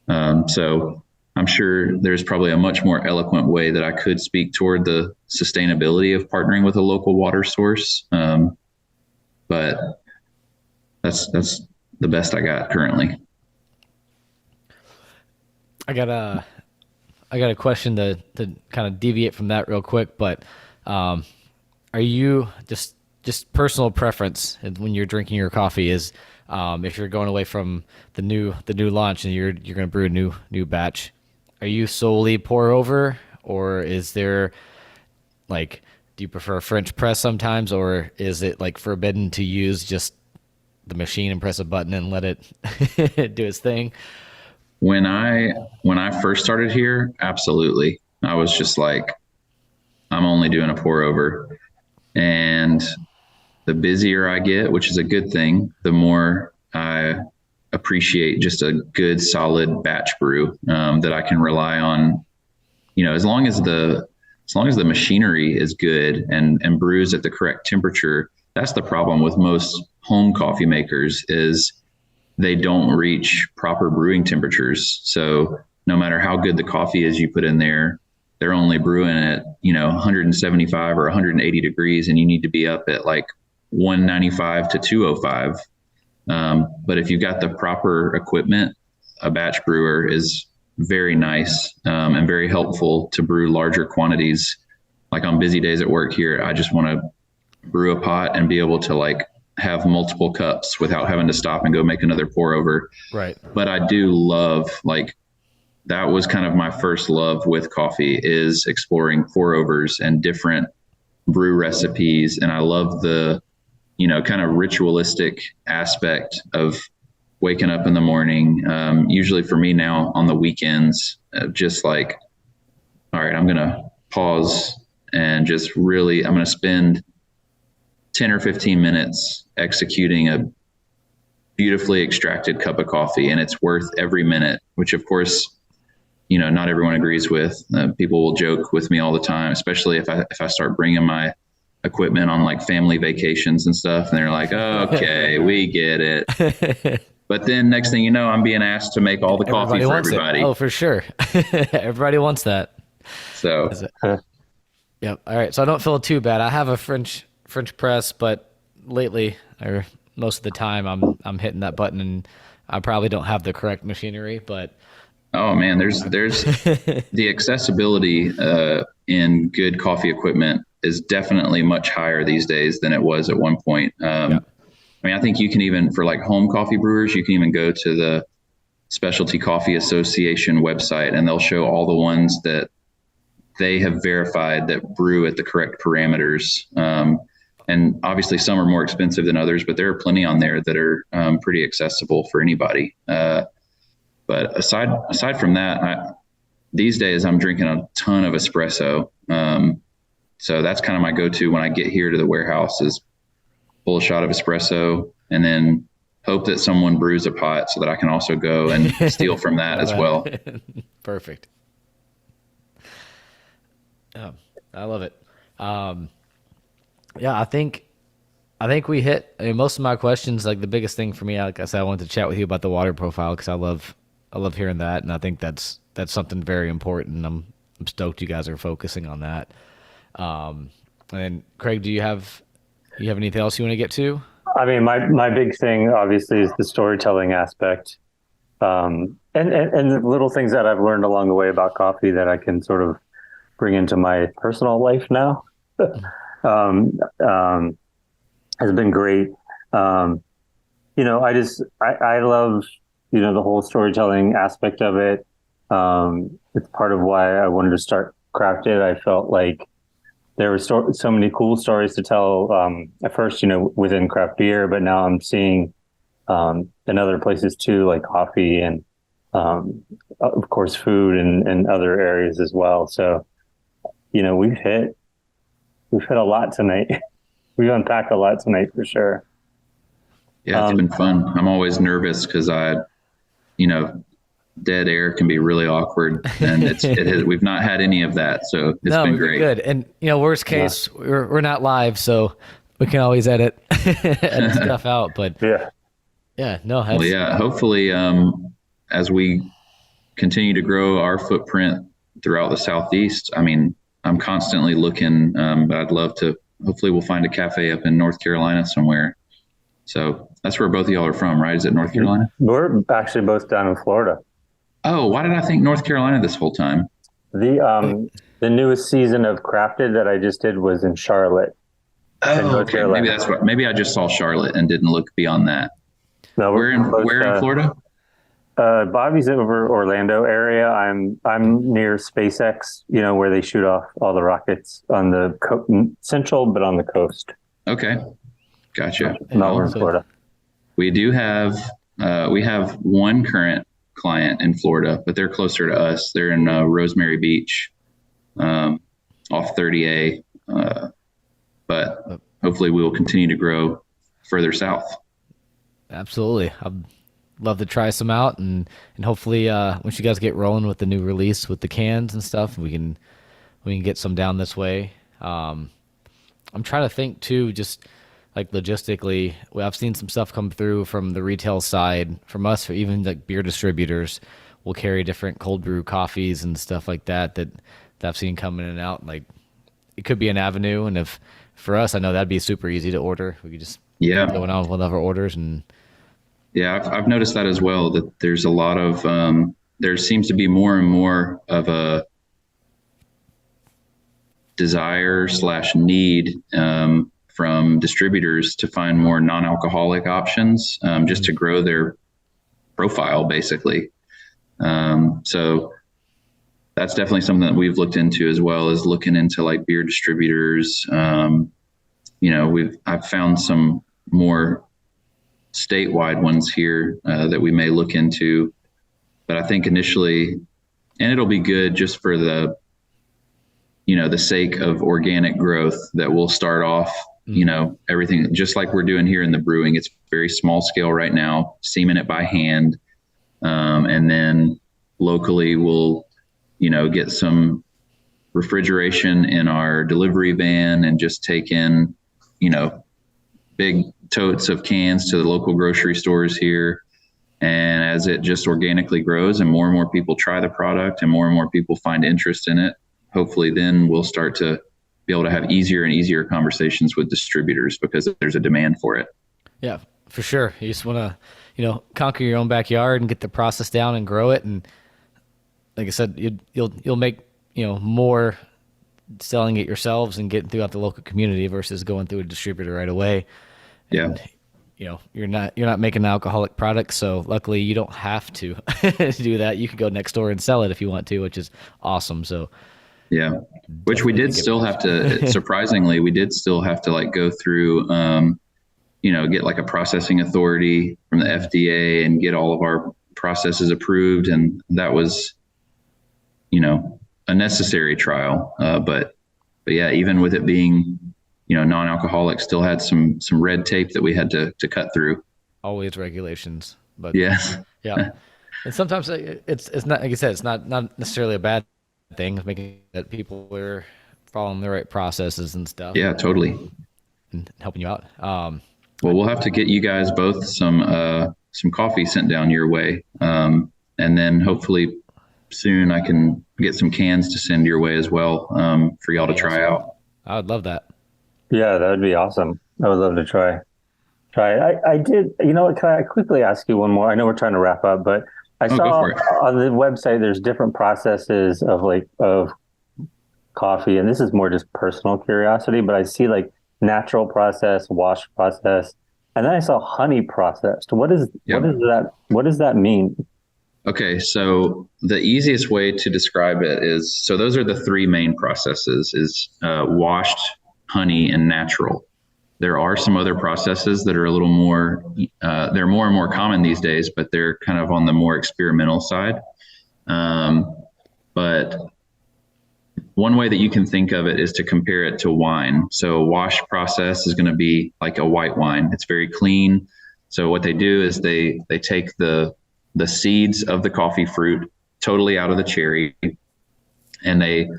So I'm sure there's probably a much more eloquent way that I could speak toward the sustainability of partnering with a local water source. But that's the best I got currently. I got a question to kind of deviate from that real quick, but are you just personal preference when you're drinking your coffee is if you're going away from the new launch and you're going to brew a new batch, are you solely pour over, or is there do you prefer a French press sometimes, or is it forbidden to use just the machine and press a button and let it do its thing? When I first started here, absolutely. I was just like, I'm only doing a pour over. And the busier I get, which is a good thing, the more I appreciate just a good solid batch brew that I can rely on. As long as the machinery is good and brews at the correct temperature. That's the problem with most home coffee makers is they don't reach proper brewing temperatures. So no matter how good the coffee is you put in there, they're only brewing at 175 or 180 degrees, and you need to be up at 195 to 205. But if you've got the proper equipment, a batch brewer is very nice and very helpful to brew larger quantities. Like on busy days at work here, I just want to brew a pot and be able to have multiple cups without having to stop and go make another pour over. Right. But I do love, that was kind of my first love with coffee, is exploring pour overs and different brew recipes. And I love the, kind of ritualistic aspect of waking up in the morning. Usually for me now on the weekends, just all right, I'm going to pause and just really, I'm going to spend 10 or 15 minutes executing a beautifully extracted cup of coffee, and it's worth every minute, which of course, not everyone agrees with. People will joke with me all the time, especially if I start bringing my equipment on family vacations and stuff, and they're like, oh, okay, we get it. But then next thing you know, I'm being asked to make all the coffee for everybody. Oh, for sure. Everybody wants that. So, yep. All right. So I don't feel too bad. I have a French press, but lately, or most of the time, I'm hitting that button, and I probably don't have the correct machinery. But oh man, there's the accessibility in good coffee equipment is definitely much higher these days than it was at one point. Yeah. I mean, I think you can even, for home coffee brewers, you can even go to the Specialty Coffee Association website, and they'll show all the ones that they have verified that brew at the correct parameters. And obviously some are more expensive than others, but there are plenty on there that are pretty accessible for anybody. But aside from that, these days I'm drinking a ton of espresso. So that's kind of my go-to when I get here to the warehouse, is pull a shot of espresso and then hope that someone brews a pot so that I can also go and steal from that as well. Perfect. I love it. Yeah, I think we hit, I mean, most of my questions. Like the biggest thing for me, like I said, I wanted to chat with you about the water profile because I love hearing that, and I think that's something very important. I'm stoked you guys are focusing on that. And Craig, you have anything else you want to get to? I mean, my big thing obviously is the storytelling aspect, and the little things that I've learned along the way about coffee that I can sort of bring into my personal life now. um, um, has been great. Um, I love, the whole storytelling aspect of it. It's part of why I wanted to start Crafted. I felt like there were so many cool stories to tell. At first, within craft beer, but now I'm seeing in other places too, like coffee and of course food and other areas as well. So, we've hit a lot tonight. We've unpacked a lot tonight for sure. Yeah, it's been fun. I'm always nervous because you know, dead air can be really awkward, and we've not had any of that, so it's No, been we've been great. good. And worst case, we're not live, so we can always edit edit stuff out. But Yeah. yeah, no, Well, yeah, hopefully, as we continue to grow our footprint throughout the Southeast, I mean, I'm constantly looking, but I'd love to. Hopefully, we'll find a cafe up in North Carolina somewhere. So that's where both of y'all are from, right? Is it North Carolina? We're actually both down in Florida. Oh, why did I think North Carolina this whole time? The newest season of Crafted that I just did was in Charlotte. Oh, okay. Maybe that's what. Maybe I just saw Charlotte and didn't look beyond that. No, where in Florida? Bobby's over Orlando area. I'm near SpaceX, where they shoot off all the rockets on the central, but on the coast. Okay, gotcha. Not we're in Florida. We do have we have one current client in Florida, but they're closer to us. They're in Rosemary Beach, off 30A. But hopefully we will continue to grow further south. Absolutely. I'd love to try some out, and hopefully once you guys get rolling with the new release with the cans and stuff, we can get some down this way. I'm trying to think too, just like logistically. Well, I've seen some stuff come through from the retail side, from us, or even like beer distributors will carry different cold brew coffees and stuff like that I've seen come in and out. Like it could be an avenue, and if for us, I know that'd be super easy to order. We could just going on with one of our orders. And yeah, I've noticed that as well, that there's a lot of there seems to be more and more of a desire / need from distributors to find more non-alcoholic options, just to grow their profile, basically. So that's definitely something that we've looked into, as well as looking into like beer distributors. I've found some more statewide ones here that we may look into, but I think initially, and it'll be good just for the sake of organic growth, that we'll start off, everything just like we're doing here in the brewing. It's very small scale right now, steaming it by hand. And then locally we'll, get some refrigeration in our delivery van and just take in, big totes of cans to the local grocery stores here. And as it just organically grows and more people try the product and more people find interest in it, hopefully then we'll start to be able to have easier and easier conversations with distributors because there's a demand for it. Yeah, for sure. You just want to, conquer your own backyard and get the process down and grow it. And like I said, you'll make, more selling it yourselves and getting throughout the local community versus going through a distributor right away. And, you're not making an alcoholic product. So luckily you don't have to do that. You can go next door and sell it if you want to, which is awesome. So yeah, which we did still have to, surprisingly, we did still have to like go through, get like a processing authority from the FDA and get all of our processes approved. And that was, a necessary trial. But yeah, even with it being, non-alcoholic, still had some red tape that we had to cut through. Always regulations, but yes. Yeah. And sometimes it's not, like you said, it's not necessarily a bad thing, making that people are following the right processes and stuff. Yeah, totally. And helping you out. Well, we'll have to get you guys both some coffee sent down your way, and then hopefully soon I can get some cans to send your way as well, for y'all to try out. I would love that. Yeah, that would be awesome. I would love to try. I did. You know what? Can I quickly ask you one more? I know we're trying to wrap up, but I Go saw for it. on the website there's different processes of coffee, and this is more just personal curiosity. But I see like natural process, wash process, and then I saw honey processed. What is that? What does that mean? Okay, so the easiest way to describe it is, so those are the three main processes: is washed, honey, and natural. There are some other processes that are a little more, they're more and more common these days, but they're kind of on the more experimental side. But one way that you can think of it is to compare it to wine. So wash process is going to be like a white wine. It's very clean. So what they do is they take the seeds of the coffee fruit totally out of the cherry, and they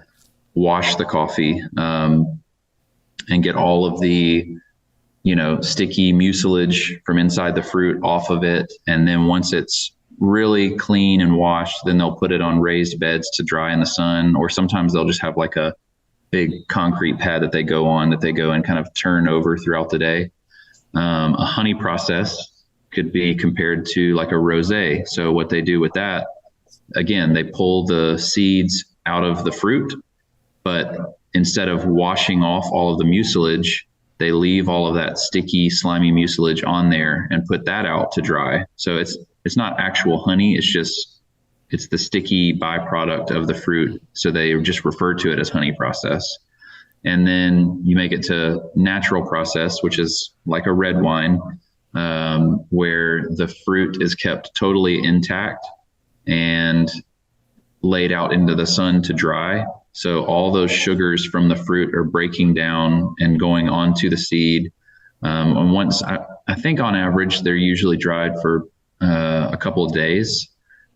wash the coffee, and get all of the sticky mucilage from inside the fruit off of it. And then once it's really clean and washed, then they'll put it on raised beds to dry in the sun, or sometimes they'll just have like a big concrete pad that they go and kind of turn over throughout the day. A honey process could be compared to like a rosé. So what they do with that, again, they pull the seeds out of the fruit, but instead of washing off all of the mucilage, they leave all of that sticky, slimy mucilage on there and put that out to dry. So it's not actual honey. It's the sticky byproduct of the fruit. So they just refer to it as honey process. And then you make it to natural process, which is like a red wine, where the fruit is kept totally intact and laid out into the sun to dry. So all those sugars from the fruit are breaking down and going onto the seed. And once, I think on average, they're usually dried for a couple of days,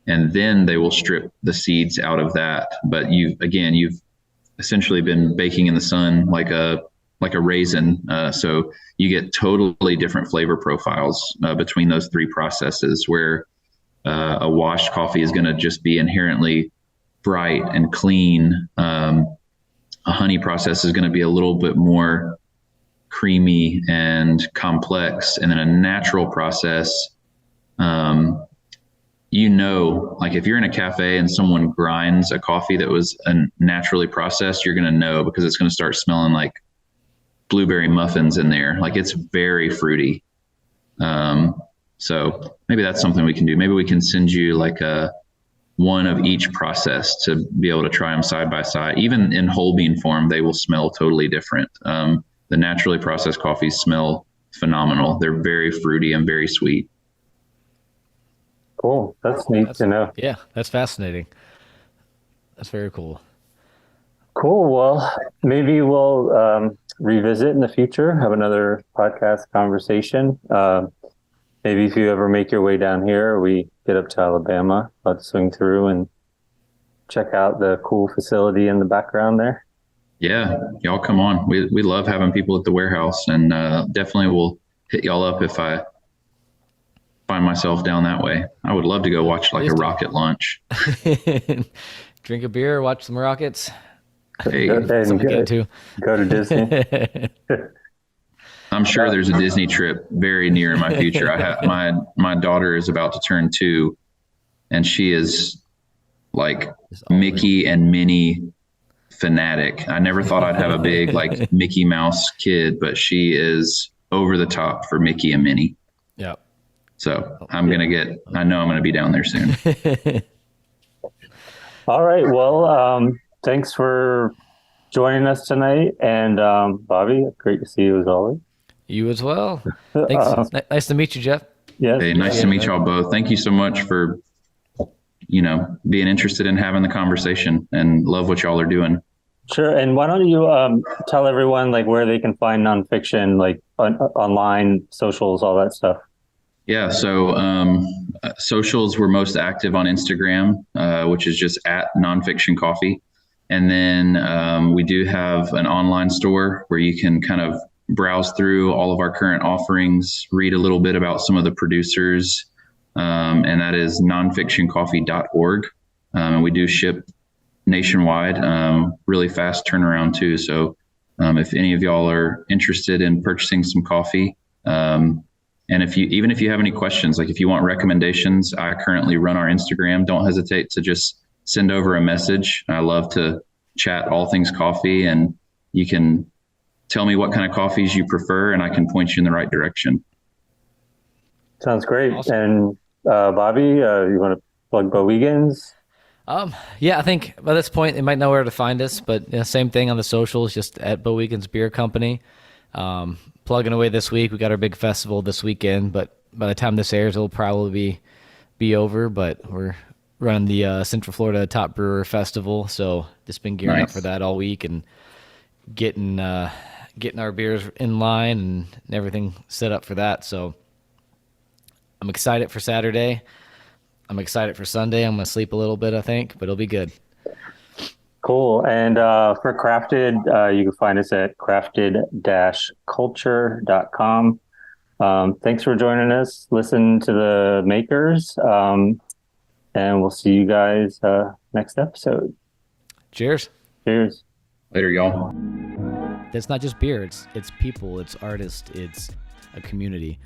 and then they will strip the seeds out of that. But you've essentially been baking in the sun like a raisin. So you get totally different flavor profiles between those three processes, where a washed coffee is going to just be inherently bright and clean. A honey process is going to be a little bit more creamy and complex. And then a natural process, like if you're in a cafe and someone grinds a coffee that was naturally processed, you're going to know, because it's going to start smelling like blueberry muffins in there. Like it's very fruity. So maybe that's something we can do. Maybe we can send you like one of each process to be able to try them side by side. Even in whole bean form, they will smell totally different. The naturally processed coffees smell phenomenal. They're very fruity and very sweet. Cool. That's neat to know. Yeah, that's fascinating. That's very cool. Cool. Well, maybe we'll revisit in the future, have another podcast conversation. Maybe if you ever make your way down here, or we get up to Alabama, let's swing through and check out the cool facility in the background there. Yeah, y'all come on. We love having people at the warehouse, and definitely will hit y'all up if I find myself down that way. I would love to go watch like a rocket launch. Drink a beer, watch some rockets. Hey, Something to get into. Go to Disney. I'm sure there's a Disney trip very near in my future. I have my daughter is about to turn 2, and she is like Mickey and Minnie fanatic. I never thought I'd have a big like Mickey Mouse kid, but she is over the top for Mickey and Minnie. Yeah. So I know I'm going to be down there soon. All right. Well, thanks for joining us tonight. And Bobby, great to see you as always. You as well. Thanks. Nice to meet you, Jeff. Yes. Hey, nice to meet y'all both. Thank you so much for, being interested in having the conversation, and love what y'all are doing. Sure. And why don't you tell everyone like where they can find nonfiction, like online, socials, all that stuff? Yeah. So socials, we're most active on Instagram, which is just at Nonfiction Coffee. And then we do have an online store where you can kind of browse through all of our current offerings, read a little bit about some of the producers, and that is nonfictioncoffee.org. And we do ship nationwide, really fast turnaround too. So if any of y'all are interested in purchasing some coffee, and even if you have any questions, like if you want recommendations, I currently run our Instagram. Don't hesitate to just send over a message. I love to chat all things coffee, and you can tell me what kind of coffees you prefer, and I can point you in the right direction. Sounds great. Awesome. And Bobby, you want to plug Bowegans? Yeah, I think by this point they might know where to find us, but same thing on the socials, just at Bowegans Beer Company. Plugging away this week. We got our big festival this weekend, but by the time this airs, it'll probably be over. But we're running the Central Florida Top Brewer Festival, so just been gearing up for that all week and getting our beers in line and everything set up for that. So I'm excited for Saturday. I'm excited for Sunday. I'm going to sleep a little bit, I think, but it'll be good. Cool. And for Crafted, you can find us at crafted-culture.com. Thanks for joining us. Listen to the makers, and we'll see you guys next episode. Cheers. Cheers. Later, y'all. It's not just beer. It's people. It's artists. It's a community.